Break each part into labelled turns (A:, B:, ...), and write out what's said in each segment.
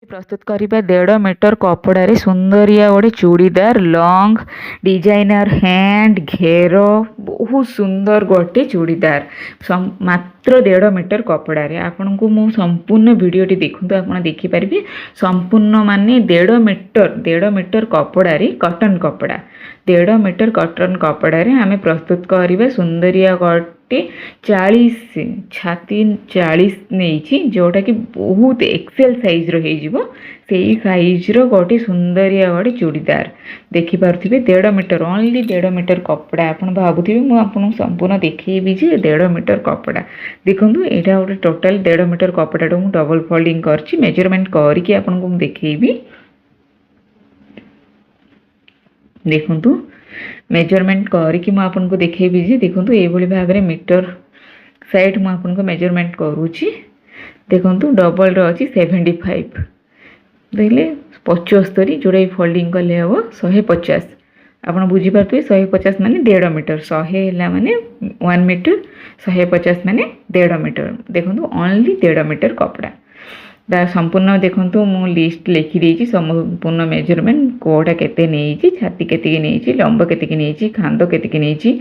A: प्रस्तुत करिबा 1.5 मीटर कपड़ा रे सुंदरिया गोटे चूड़ीदार लॉन्ग डिजाइनर हैंड घेर बहुत सुंदर गोटे चूड़ीदार मात्र 1.5 मीटर कपड़ा रे आपन को मु संपूर्ण वीडियोटी देखु आप देखिपारे संपूर्ण माने 1.5 मीटर कपड़ा रे कॉटन कपड़ा 1.5 मीटर कॉटन कपड़ा रे आमे प्रस्तुत करिबा सुंदरिया गोटे 40 छाती 40 नहीं जोटा कि बहुत एक्सेल साइज रो से साइज रो गोटे सुंदरिया गोटे चूड़ीदार देखिपे 1.5 मीटर ओनली 1.5 मीटर कपड़ा आप भावुथे मुझे संपूर्ण देखी जे 1.5 मीटर कपड़ा देखूँ यहाँ गोटे टोटाल 1.5 मीटर कपड़ा मुझे डबल फोल्डिंग कर मेजरमेंट करके आपको देखी देखु मेजरमेंट करके मुझे देखी जे देखूँ ये भाव में मीटर साइड मुझे मेजरमेंट करुँची देखूँ डबल रही 75 देखिए 75 जोड़ा फोल्डिंग कले हम 150 आप बुझीपारे 150 माने 1.5 मीटर 100 है माने 1 मीटर 150 माने 1.5 मीटर देखो ओनली 1.5 मीटर कपड़ा संपूर्ण देखो मु लिस्ट लिखिदी संपूर्ण मेजरमेंट कोटा केते नहीं छाती केते नहीं लंब केते खांद केते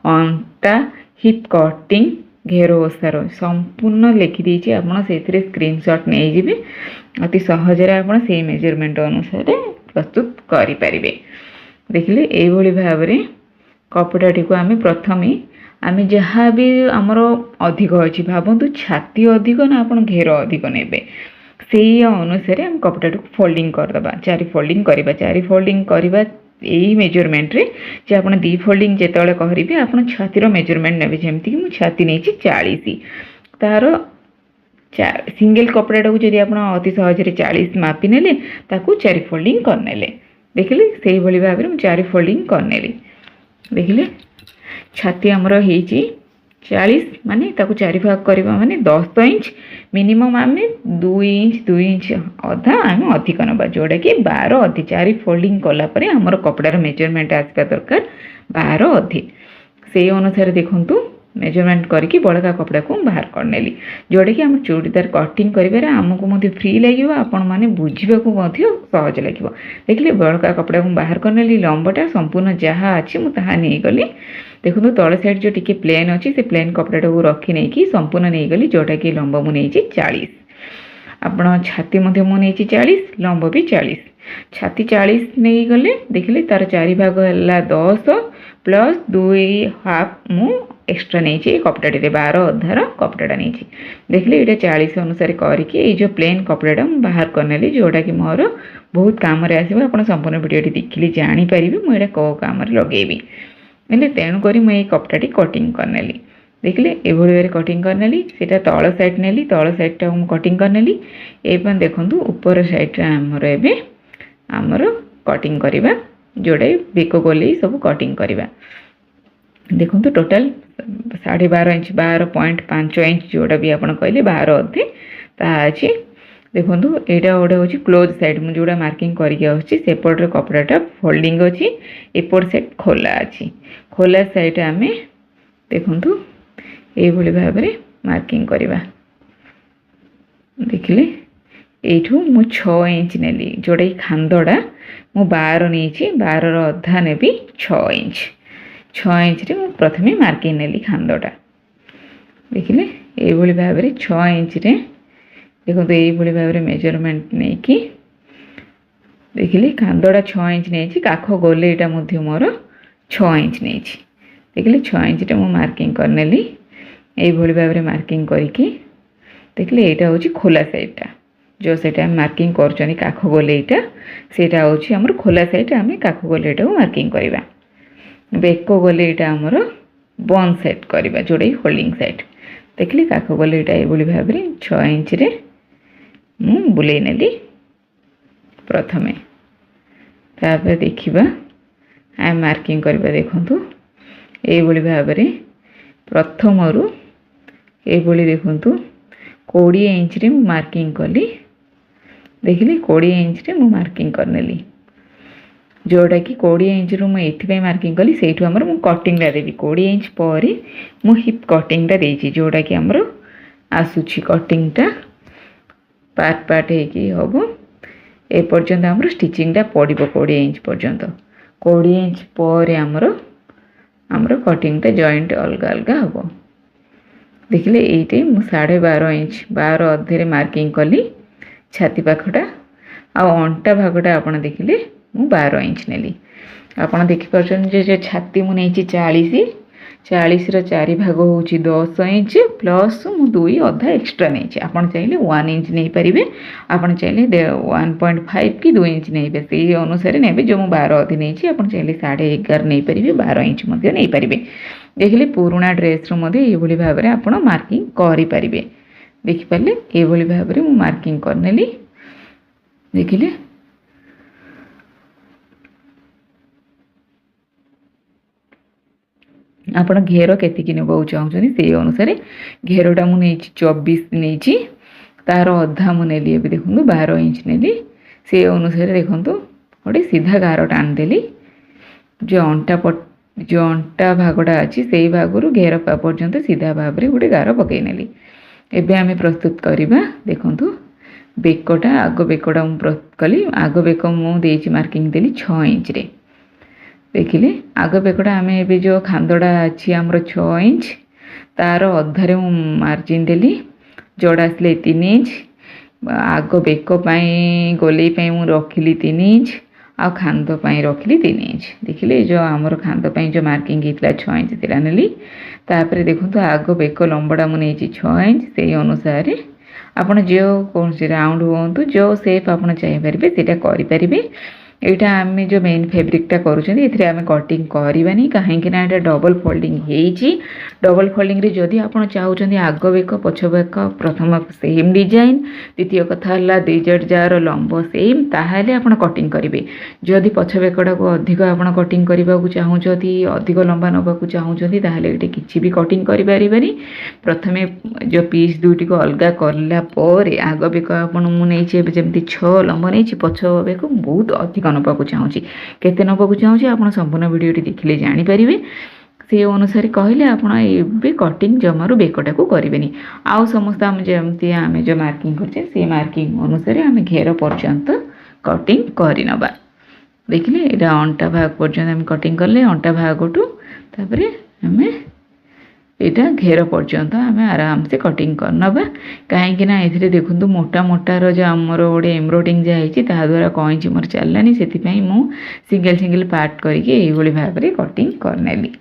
A: अंटा हिप कटिंग घेर ओसार संपूर्ण लिखिदी आप स्क्रीनशॉट नहीं जी अति सहजरे आप मेजरमेंट अनुसार प्रस्तुत करें देखिले ये भाव में कपड़ाटी को आम प्रथम आम जहाँ भी आमर अधिक अच्छी भावतु छाती अधिक ना आप घेर अधिक ने से अनुसार आम कपड़ाटी को फोल्डिंग करदे 4 फोल्डिंग करवा 4 फोल्डिंग करवा यही मेजरमेंट रे जे आप 2 फोल्डिंग जिते करेंगे आप छातीर मेजरमेंट ने जमीक मुझे छाती नहीं 40 तार सिंगल कपड़ा को जब आप अति सहजरे 40 मापी ने 4 फोल्डिंग करने देखिले से भाव में 4 फोल्डिंग करने देखिले छाती आमर हो 40 माने 4 भाग करवा माने 10 इंच मिनिमम आम 2 इंच अधा आम अधिक नवा जोड़ा कि 12 अधी 4 फोल्डिंग कलापर आमर कपड़ार मेजरमेंट आसवा दरकार 12 अधी से अनुसार देखु मेजरमेंट करके बड़का कपड़ा को बाहर करने जोड़ा कि आम चूड़ीदार कटिंग करेंगे आमको फ्री लगे आपण मैंने बुझा सहज लगे देखिए बड़का कपड़ा को बाहर करने लंबटा संपूर्ण जहाँ अच्छी मुझे नहीं गली देखो तल साइड जो टी प्लेन अच्छी से प्लेन कपड़ा को रखी नहीं कि संपूर्ण नहीं गली जोटा कि लंब मुझे 40 आपण छाती मुझे 40 लंब भी 40 छाती 40 नहीं गले देखिले तार 4 भाग है 10 प्लस 2 हाफ मु एक्स्ट्रा नहीं कपड़ाटी 12 अधार कपड़ा नहीं देखिले ये 40 अनुसार करके ये जो प्लेन कपड़ा बाहर करने जोटा कि मोर बहुत काम आसो आप संपूर्ण वीडियो देखिले जानीपारे मुझे कौ कम लगेबी तेणुक मुझे कपड़ाटी कटिंग करने देखिले ये कटिंग करने से तल साइड नेली तल साइडटा कटिंग करने एवं देखूँ ऊपर साइड आमर एवं आमर कटिंग करवा जोड़ा बेक गले सब कटिंग करवा देखो टोटाल 12.5 इंच 12.5 इंच जोड़ा भी आप कहले 12 अधे अच्छी देखो यहाँ गोटे हूँ क्लोज साइड मुझे जोड़ा मार्किंग करपटे कपड़ाटा फोल्डिंग अच्छी एपट साइड खोला अच्छी खोला साइड आम देखु ये भाव में मार्किंग करवा देखिले यू मु 6 इंच नेली जोड़ा खांदड़ा मु 12 नहीं 12 अधा ने 6 इंच 6 इंच रे मु प्रथमे मार्किंग नेली खांदटा देखिले ये भाव में 6 इंच रे देखो ये भाव में मेजरमेंट नहीं कि देखिले खांदड़ा 6 इंच नहीं काख गोले यहाँ मोर 6 इंच नहीं देखिले 6 इंच रे मु मार्किंग करने ये भाव में मार्किंग करके देखिले यहाँ हूँ खोला साइडटा जो सेटा मार्किंग कर काख गोलेटा सेटा हूँ आमर खोला साइड आम काख गोलेटा मार्किंग करवा बेक गोलेटा आमर बंद साइड करवा जोड़ा होल्डिंग साइड देखिले काख गोलेटा ये भाव में 6 इंच रे मु बुले नेली प्रथमे तापर देखिबा आ मार्किंग करवा देखंतु ये भाव में प्रथम रु ये देखंतु 20 इंच रे मु मार्किंग कली देखिले 20 इंच रे मु मार्किंग करनेली जोड़ा कि 20 इंच रु मुझे मार्किंग कली से कटिंग देवी 20 इंच पर मु हिप कटिंग देती जोड़ा कि आमर आसूची कटिंगटा पार्ट पार्ट हम ए पर्यंत आमर स्टिचिंगटा पड़ो 20 इंच पर्यंत 20 इंच पर आमर कटिंगटा जॉइंट अलग अलग हम देखिले ये मुझे 12.5 इंच 12 अधे मार्किंग कली छाती पाखटा अंटा भागटा आप देखिले मु 12 इंच नेली आप देखिपुर जो छाती मुझे 40 चारि भाग हूँ 10 इंच प्लस मु 2 अधा एक्सट्रा नहीं आप चाहिए 1 इंच नहीं पारे आप चाहिए 1.5 कि 2 इंच नहीं से अनुसार ने जो मुझे 12 अधे नहीं आप चाहिए 11.5 नहीं पारे 12 इंच नहीं पारे देखिले पुराणा ड्रेस ये भाव में आप मार्किंग करें देखिपारे ये भाव में मुझे मार्किंग करनेली देखिले आपण घेर केतिकी नेबाकू चाहूँ से अनुसार घेरटा मुझे 24 नहीं तार अधा मुझे देखो 12 इंच नेली से अनुसार देखो गोटे सीधा गार टाणीदेली जो अंटा भागटा अच्छी से भाग घेर पर्यंत सीधा भाव में गोटे गार पकई नेली एबे आमे प्रस्तुत करवा देखो बेकटा आग बेकटा मुझे प्रस्तुत कली आग बेक मुझे मार्किंग देली 6 इंच रे देखिले आग बेकटा आम ए जो खांदड़ा अच्छी आमर 6 इंच तार अधारे मु मार्जिन देली जोड़ा आसले 3 इंच आग बेक गोलई मु रखिली 3 इंच आ खांद रखिली 3 इंच देखिले जो आमर खांद जो मार्किंग होता 6 इंच से नेली तापर देखो आग बेक लंबड़ा मुझे 6 इंच से अनुसार आपड़ जो कौन राउंड हूँ जो सेप आप चाहिए से करें यहाँ आम जो मेन फैब्रिकटा करुँचे आम कटिंग करवानी कहीं ये डबल फोल्डिंग होती डबल फोल्डिंग रे जदि आप चाहते आग बेक पछ बेक प्रथम सेम डिजाइन द्वितीय कथा दुई जट जार लंब सेम ताहले आप कटिंग करेंगे जदि पछ बेकटा को अधिक आप कटिंग करने को चाहूँगी अधिक लंबा नवाक चाहूँगी ताहले ये किसी भी कटिंग करें प्रथमे जो पीस दुईटी को अलग कलापर आग बेक आपनी जमी 6 लंब नहीं पछ बेक बहुत अधिक नवाक चाहूँगी केते नवाक चाहूँगी आप संपूर्ण वीडियोटी देखिले जानीपारे से अनुसार कहले आपे कटिंग जमारू बेकटा को करें आउ समस्त आम जमती आम जो मार्किंग करछे से मार्किंग अनुसार आम घेर पर्यंत कटिंग करनबा देखिले यहाँ अंटा भाग पर्यंत आम कटिंग कले अंटा भागटू तापर आम यहाँ घेर पर्यंत आम आराम से कटिंग करनबा कहीं ये देखो मोटा मोटार जो आमर गोटे एम्ब्रॉयडिंग जहाँ द्वारा कईची मोर चललानी से सिंगल सिंगल पार्ट करके भाव में कटिंग करनेली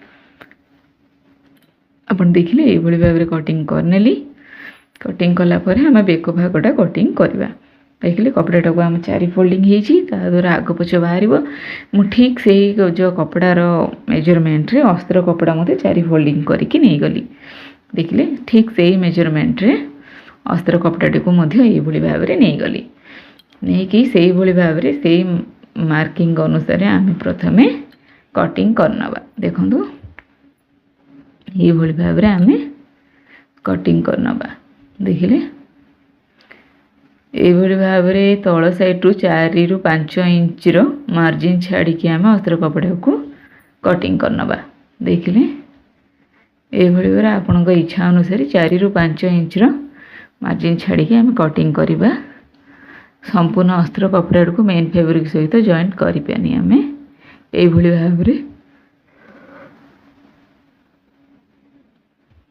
A: अपन देखिले ये भाव में कटिंग करनेली कटिंग कलापर आम बेक भागटा कटिंग करवा देखिले कपड़ाटा को आम 4 फोल्डिंग द्वारा आग पछ बाहर मु ठीक से जो कपड़ार मेजरमेंट रे अस्त्र कपड़ा मत 4 फोल्डिंग करके नहीं गली देखिले ठीक से ही मेजरमेंट रे अस्त्र कपड़ाटी को ये भाव में नहीं गली नहीं कि से भाव में से मार्किंग अनुसार आम प्रथम कटिंग करनबा देखो ये भाव में आम कटिंग करनबा देखिले ये भाव में तल साइड रु 4 रु 5 इंच रो मार्जिन छाड़ी आम अस्त्र कपड़ा को कटिंग करनबा देखिले ये भाव आपण इच्छा अनुसार 4 रु 5 इंच रो मार्जिन छाड़ी आम कटिंग करवा संपूर्ण अस्त्र कपड़ा को मेन फैब्रिक सहित जॉइंट करें आम ये भाव में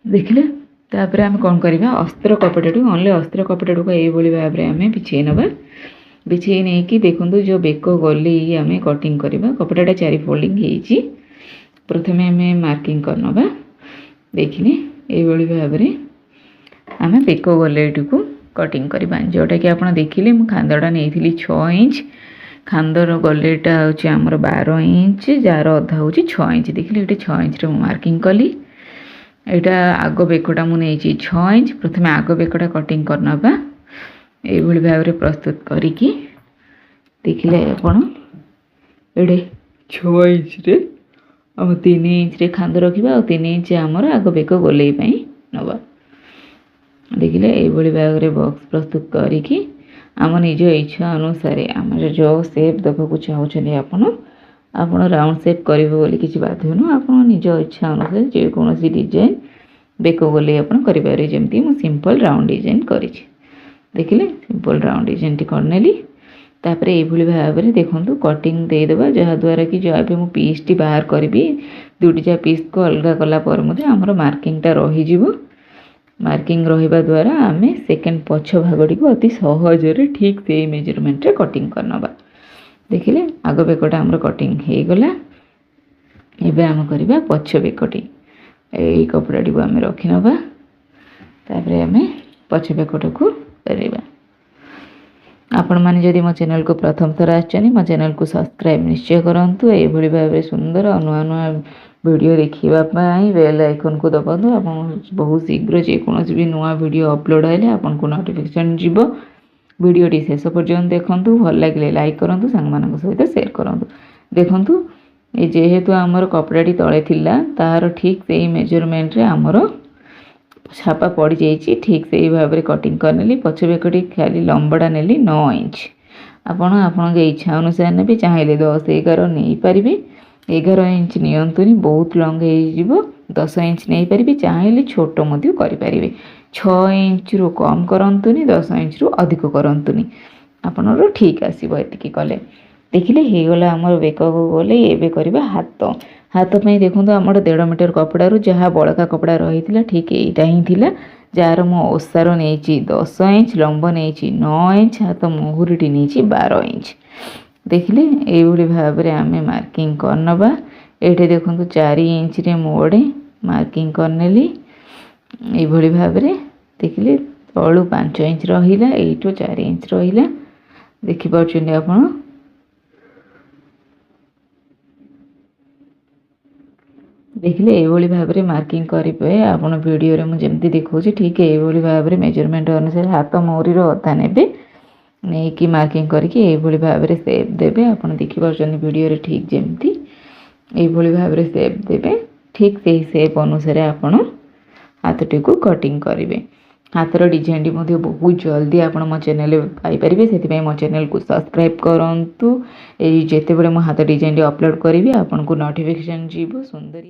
A: देखिले तापर आम कौन करवा अस्त्र कपड़ा ओनली अस्त्र कपड़ा को ये भाव में आम बिछे नवा बिछे नहीं कि देखो जो बेक गले आम कटिंग करवा कपड़ाटा 4 फोल्डिंग होती प्रथम आम मार्किंग करनबा देखिले ये भाव में आम बेक गले को कटिंग करवा जोटा कि आप देखिले मु खांदटा नहीं 6 इंच खांदर गलेटा हूँ आमर 12 इंच जार अधा हूँ 6 इंच देखिले ये 6 इंच मार्किंग कली यहाँ आग बेकटा मुझे 6 इंच प्रथम आग बेकटा कटिंग करनबा ये भाव में प्रस्तुत करिकी देखिले आपण ये 6 इंच रे आम 3 इंच रे खांद रखा 3 इंच आमर आग बेक गोलई नवा देखिले ये भाव में बॉक्स प्रस्तुत करिकी आम निज इच्छा अनुसार आम जो सेप देवाक चाहते आप राउंड सेप करेंगे बोली किसी बाध्य नुह आप निज इच्छा अनुसार जेकोसी डिजाइन बेक गोले आप करें जमी मुझे सिंपल राउंड डिजाइन करी देखिले सिंपल राउंड डिजाइन टी करनेली तापर ये भाव में देखो कटिंग देदेबा जहाद्वारा कि जो भी मुझे पीसटी बाहर करी दुईटी जा पीस को अलग कलापर आमर मार्किंगटा रही मार्किंग रहा द्वारा आम सेकेंड पछ भागटी को अति सहजरे ठीक से मेजरमेंट रे कटिंग करनबा। देखिले आग बेकटा आमर कटिंग हो गला। एबे आम करबा पछ बेकटी यही कपड़ाटी को आम रखी नबा। तापर आम पछ बेकट को करवा। आपण मैंने जदि मो चैनल को प्रथम थर आछनी मो चैनल को सब्सक्राइब निश्चय करंतु। एभली भाव सुंदर नुआ नुआ वीडियो देखापी बेल आइकन को दबातु। आप बहुत शीघ्र जेकोसी भी नुआ वीडियो अपलोड हेले आपन को नोटिफिकेशन जीव। वीडियोटी शेष पर्यंत देखंतु। भल लगे लाइक करंतु सांग मानक सहित शेयर करंतु। देखंतु ए जेहेतु आमर कपड़ाटी तले थिला तार ठीक से मेजरमेंट रे आमर छापा पड़ जाइए। ठीक से भाव में कटिंग करनेली पछ बेकटी खाली लंबाटा नेली 9 इंच। आपण इच्छा अनुसार ने चाहिए 10 11 नहीं पारे। 11 इंच नियंतुनी बहुत लंग हो 10 इंच नहीं पारे। चाहिए छोट करें 6 इंच रु कम करंतुनी 10 इंच रु अधिक करंतुनी आपनर ठीक आसीबो। एतिकी कले देखिले हे गला हमर बेक को गले। एबे करबा हाथ हाथ पे देखो आमर 1.5 मीटर कपड़ारू जहाँ बड़का कपड़ा रही था ठीक यहीटा ही थिला। जार मो ओसार नहीं 10 इंच लंब नहीं 9 इंच हाथ मुहुरीटी नहीं 12 इंच। देखिले ये भाव में आम मार्किंग करनबा। ये देखो 4 इंच रे मोड़े मार्किंग करनेली ये भाव में। देखिले तलू 5 इंच रहा यू 4 इंच रहा देखिपुं आपण। देखिले ये भाव में मार्किंग करेंगे आप वीडियो रे मुझे देखा ठीक ये भाव में मेजरमेंट अनुसार हाथ मोहरी अधा ने नहीं कि मार्किंग करके ये भाव में सेप देवे। आप देखिपुं वीडियो रे ठीक जमती ये भाव में सेप देवे। ठीक से सेप अनुसार आपण हाथटी को कटिंग करेंगे। हाथर डिजाइन बहुत जल्दी आप मो चैनल पाइपर से मो चैनल को सब्सक्राइब करूँ। जिते बड़े मो हाथ डिजाइन अपलोड करी आपन को नोटिफिकेशन जीव सुंदरी।